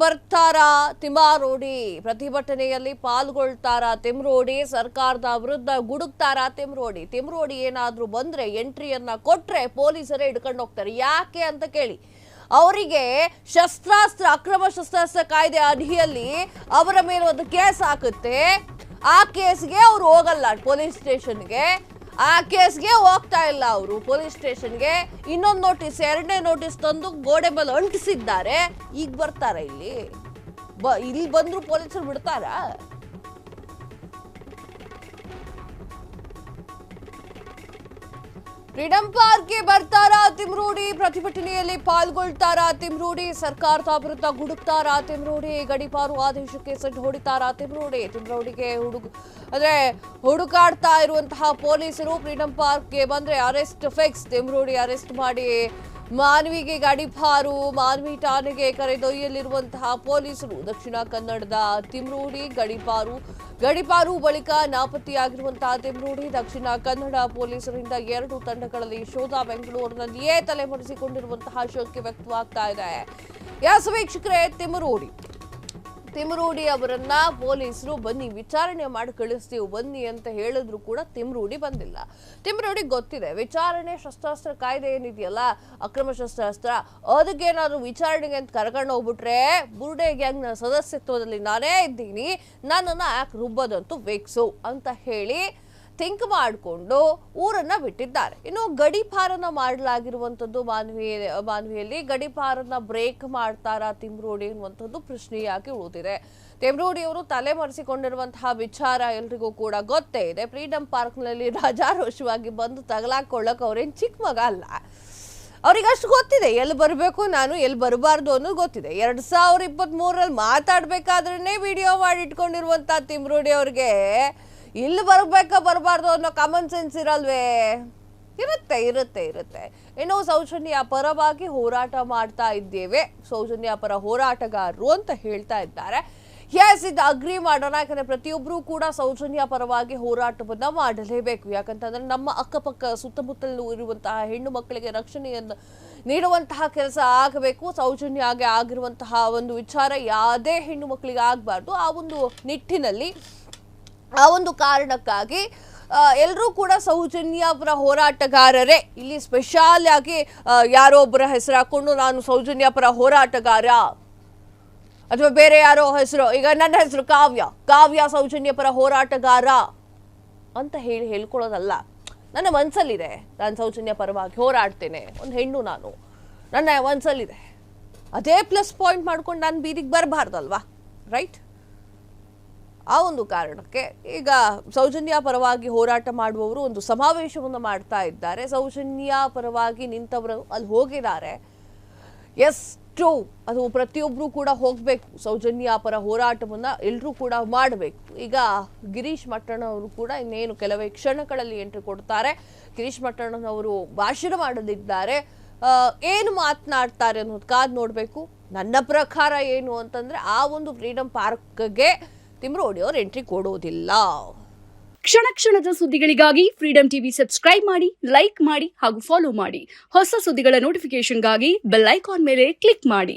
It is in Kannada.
ಬರ್ತಾರಾ ತಿಮ್ಮಾರೋಡಿ? ಪ್ರತಿಭಟನೆಯಲ್ಲಿ ಪಾಲ್ಗೊಳ್ತಾರಾ ತಿಮ್ರೋಡಿ? ಸರ್ಕಾರದ ವಿರುದ್ಧ ಗುಡುಕ್ತಾರಾ ತಿಮ್ರೋಡಿ? ತಿಮ್ರೋಡಿ ಏನಾದ್ರೂ ಬಂದ್ರೆ ಎಂಟ್ರಿಯನ್ನ ಕೊಟ್ರೆ ಪೊಲೀಸರೇ ಹಿಡ್ಕೊಂಡು ಹೋಗ್ತಾರೆ. ಯಾಕೆ ಅಂತ ಕೇಳಿ, ಅವರಿಗೆ ಅಕ್ರಮ ಶಸ್ತ್ರಾಸ್ತ್ರ ಕಾಯ್ದೆ ಅಡಿಯಲ್ಲಿ ಅವರ ಮೇಲೆ ಒಂದು ಕೇಸ್ ಹಾಕುತ್ತೆ. ಆ ಕೇಸ್ಗೆ ಅವ್ರು ಹೋಗಲ್ಲ ಪೊಲೀಸ್ ಸ್ಟೇಷನ್ಗೆ. ಆ ಕೇಸ್ಗೆ ಹೋಗ್ತಾ ಇಲ್ಲ ಅವರು ಪೊಲೀಸ್ ಸ್ಟೇಷನ್ಗೆ. ಇನ್ನೊಂದು ನೋಟಿಸ್, ಎರಡನೇ ನೋಟಿಸ್ ತಂದು ಗೋಡೆ ಮೇಲೆ ಅಂಟಿಸಿದ್ದಾರೆ. ಈಗ ಬರ್ತಾರ ಇಲ್ಲಿ ಬಂದ್ರು ಪೊಲೀಸರು ಬಿಡ್ತಾರಾ? ಫ್ರೀಡಂ ಪಾರ್ಕ್ಗೆ ಬರ್ತಾರಾ ತಿಮ್ರೋಡಿ? ಪ್ರತಿಭಟನೆಯಲ್ಲಿ ಪಾಲ್ಗೊಳ್ತಾರಾ ತಿಮ್ರೋಡಿ? ಸರ್ಕಾರದ ವಿರುದ್ಧ ಗುಡುಕ್ತಾರಾ ತಿಮ್ರೋಡಿ? ಗಡೀಪಾರು ಆದೇಶಕ್ಕೆ ಸೆಡ್ ಹೊಡಿತಾರಾ ತಿಮ್ರೋಡಿ? ತಿಮ್ರೋಡಿಗೆ ಹುಡುಕಾಡ್ತಾ ಇರುವಂತಹ ಪೊಲೀಸರು ಫ್ರೀಡಂ ಪಾರ್ಕ್ಗೆ ಬಂದ್ರೆ ಅರೆಸ್ಟ್ ಫಿಕ್ಸ್. ತಿಮ್ರೋಡಿ ಅರೆಸ್ಟ್ ಮಾಡಿ ಮಾನ್ವಿಗೆ ಗಡೀಪಾರು, ಮಾನ್ವಿ ಠಾಣೆಗೆ ಕರೆದೊಯ್ಯಲಿರುವಂತಹ ಪೊಲೀಸರು. ದಕ್ಷಿಣ ಕನ್ನಡದ ತಿಮ್ರೋಡಿ ಗಡೀಪಾರು ಬಳಿಕ ನಾಪತ್ತೆಯಾಗಿರುವಂತಹ ತಿಮ್ರೋಡಿ. ದಕ್ಷಿಣ ಕನ್ನಡ ಪೊಲೀಸರಿಂದ 2 ತಂಡಗಳಲ್ಲಿ ಶೋಧ. ಬೆಂಗಳೂರಿನಲ್ಲಿಯೇ ತಲೆಮರೆಸಿಕೊಂಡಿರುವಂತಹ ಶಂಕೆ ವ್ಯಕ್ತವಾಗ್ತಾ ಇದೆ. ವೀಕ್ಷಕರೇ, ತಿಮ್ರೋಡಿ ಅವರನ್ನ ಪೊಲೀಸರು ಬನ್ನಿ ವಿಚಾರಣೆ ಮಾಡಿ ಕಳಿಸ್ತೀವಿ ಬನ್ನಿ ಅಂತ ಹೇಳಿದ್ರು ಕೂಡ ತಿಮ್ರೋಡಿ ಬಂದಿಲ್ಲ. ತಿಮ್ರೋಡಿಗೆ ಗೊತ್ತಿದೆ ವಿಚಾರಣೆ ಶಸ್ತ್ರಾಸ್ತ್ರ ಕಾಯ್ದೆ ಏನಿದೆಯಲ್ಲ, ಅಕ್ರಮ ಶಸ್ತ್ರಾಸ್ತ್ರ, ಅದಕ್ಕೇನಾದ್ರು ವಿಚಾರಣೆಗೆ ಅಂತ ಕರ್ಕೊಂಡು ಹೋಗ್ಬಿಟ್ರೆ ಬುರ್ಡೆ ಗ್ಯಾಂಗ್ನ ಸದಸ್ಯತ್ವದಲ್ಲಿ ನಾನೇ ಇದ್ದೀನಿ, ನನ್ನನ್ನ ಯಾಕೆ ರುಬ್ಬದಂತೂ ವೇಕ್ಸು ಅಂತ ಹೇಳಿ ಥಿಂಕ್ ಮಾಡಿಕೊಂಡು ಊರನ್ನ ಬಿಟ್ಟಿದ್ದಾರೆ. ಇನ್ನು ಗಡೀಪಾರನ್ನ ಮಾಡಲಾಗಿರುವಂಥದ್ದು ಮಾನ್ವಿಯಲ್ಲಿ ಗಡೀಪಾರನ್ನ ಬ್ರೇಕ್ ಮಾಡ್ತಾರಾ ತಿಮ್ರೋಡಿ ಅನ್ನುವಂಥದ್ದು ಪ್ರಶ್ನೆಯಾಗಿ ಉಳಿದಿದೆ. ತಿಮ್ರೋಡಿ ಅವರು ತಲೆಮರೆಸಿಕೊಂಡಿರುವಂತಹ ವಿಚಾರ ಎಲ್ರಿಗೂ ಕೂಡ ಗೊತ್ತೇ ಇದೆ. ಫ್ರೀಡಂ ಪಾರ್ಕ್ನಲ್ಲಿ ರಾಜಾರೋಷವಾಗಿ ಬಂದು ತಗಲಾಕೊಳ್ಳಕ್ ಅವ್ರೇನ್ ಚಿಕ್ಕ ಮಗ ಅಲ್ಲ. ಅವ್ರಿಗೆ ಅಷ್ಟು ಗೊತ್ತಿದೆ ಎಲ್ಲಿ ಬರಬೇಕು, ನಾನು ಎಲ್ಲಿ ಬರಬಾರ್ದು ಅನ್ನೋದು ಗೊತ್ತಿದೆ. 2023 ಮಾತಾಡ್ಬೇಕಾದ್ರೇನೆ ವಿಡಿಯೋ ಮಾಡಿ ಇಟ್ಕೊಂಡಿರುವಂತಹ ತಿಮ್ರೋಡಿ ಅವ್ರಿಗೆ ಇಲ್ಲಿ ಬರಬಾರ್ದು ಅನ್ನೋ ಕಾಮನ್ ಸೆನ್ಸ್ ಇರಲ್ವೇ? ಇರುತ್ತೆ. ಇನ್ನು ಸೌಜನ್ಯ ಪರವಾಗಿ ಹೋರಾಟ ಮಾಡ್ತಾ ಇದ್ದೇವೆ, ಸೌಜನ್ಯ ಪರ ಹೋರಾಟಗಾರರು ಅಂತ ಹೇಳ್ತಾ ಇದ್ದಾರೆ. ಇದು ಅಗ್ರಿ ಮಾಡೋಣ. ಯಾಕಂದ್ರೆ ಪ್ರತಿಯೊಬ್ಬರು ಕೂಡ ಸೌಜನ್ಯ ಪರವಾಗಿ ಹೋರಾಟವನ್ನ ಮಾಡಲೇಬೇಕು. ಯಾಕಂತಂದ್ರೆ ನಮ್ಮ ಅಕ್ಕಪಕ್ಕ ಸುತ್ತಮುತ್ತಲು ಇರುವಂತಹ ಹೆಣ್ಣು ಮಕ್ಕಳಿಗೆ ರಕ್ಷಣೆಯನ್ನು ನೀಡುವಂತಹ ಕೆಲಸ ಆಗಬೇಕು. ಸೌಜನ್ಯಗೆ ಆಗಿರುವಂತಹ ಒಂದು ವಿಚಾರ ಯಾವುದೇ ಹೆಣ್ಣು ಮಕ್ಕಳಿಗೆ ಆಗಬಾರ್ದು. ಆ ಒಂದು ನಿಟ್ಟಿನಲ್ಲಿ, ಆ ಒಂದು ಕಾರಣಕ್ಕಾಗಿ ಎಲ್ಲರೂ ಕೂಡ ಸೌಜನ್ಯ ಪರ ಹೋರಾಟಗಾರರೇ. ಇಲ್ಲಿ ಸ್ಪೆಷಲ್ ಆಗಿ ಯಾರೋ ಒಬ್ಬರ ಹೆಸರು ಹಾಕೊಂಡು ನಾನು ಸೌಜನ್ಯ ಪರ ಹೋರಾಟಗಾರ ಅಥವಾ ಬೇರೆ ಯಾರೋ ಹೆಸರು, ಈಗ ನನ್ನ ಹೆಸರು ಕಾವ್ಯ ಸೌಜನ್ಯ ಪರ ಹೋರಾಟಗಾರ ಅಂತ ಹೇಳ್ಕೊಳ್ಳೋದಲ್ಲ. ನನ್ನ ಮನಸ್ಸಲ್ಲಿದೆ, ನಾನು ಸೌಜನ್ಯ ಪರವಾಗಿ ಹೋರಾಡ್ತೇನೆ, ಒಂದು ಹೆಣ್ಣು ನಾನು, ನನ್ನ ಮನಸ್ಸಲ್ಲಿದೆ. ಅದೇ ಪ್ಲಸ್ ಪಾಯಿಂಟ್ ಮಾಡ್ಕೊಂಡು ನಾನು ಬೀದಿಗೆ ಬರಬಾರ್ದಲ್ವಾ? ರೈಟ್? ಆ ಒಂದು ಕಾರಣಕ್ಕೆ ಈಗ ಸೌಜನ್ಯ ಪರವಾಗಿ ಹೋರಾಟ ಮಾಡುವವರು ಒಂದು ಸಮಾವೇಶವನ್ನು ಮಾಡ್ತಾ ಇದ್ದಾರೆ. ಸೌಜನ್ಯ ಪರವಾಗಿ ನಿಂತವರು ಅಲ್ಲಿ ಹೋಗಿದ್ದಾರೆ. ಅದು ಪ್ರತಿಯೊಬ್ಬರು ಕೂಡ ಹೋಗಬೇಕು. ಸೌಜನ್ಯ ಪರ ಹೋರಾಟವನ್ನ ಎಲ್ಲರೂ ಕೂಡ ಮಾಡಬೇಕು. ಈಗ ಗಿರೀಶ್ ಮಟ್ಟಣ್ಣವರು ಕೂಡ ಇನ್ನೇನು ಕೆಲವೇ ಕ್ಷಣಗಳಲ್ಲಿ ಎಂಟ್ರಿ ಕೊಡ್ತಾರೆ. ಗಿರೀಶ್ ಮಟ್ಟಣ್ಣನವರು ಭಾಷಣ ಮಾಡಲಿದ್ದಾರೆ. ಏನು ಮಾತನಾಡ್ತಾರೆ ಅನ್ನೋದು ಕಾದ್ ನೋಡ್ಬೇಕು. ನನ್ನ ಪ್ರಕಾರ ಏನು ಅಂತಂದ್ರೆ, ಆ ಒಂದು ಫ್ರೀಡಂ ಪಾರ್ಕ್ಗೆ ತಿಮ್ರೋಡಿ ಅವರು ಎಂಟ್ರಿ ಕೊಡೋದಿಲ್ಲ. ಕ್ಷಣದ ಸುದ್ದಿಗಳಿಗಾಗಿ ಫ್ರೀಡಂ ಟಿವಿ ಸಬ್ಸ್ಕ್ರೈಬ್ ಮಾಡಿ, ಲೈಕ್ ಮಾಡಿ ಹಾಗೂ ಫಾಲೋ ಮಾಡಿ. ಹೊಸ ಸುದ್ದಿಗಳ ನೋಟಿಫಿಕೇಶನ್ಗಾಗಿ ಬೆಲ್ ಐಕಾನ್ ಮೇಲೆ ಕ್ಲಿಕ್ ಮಾಡಿ.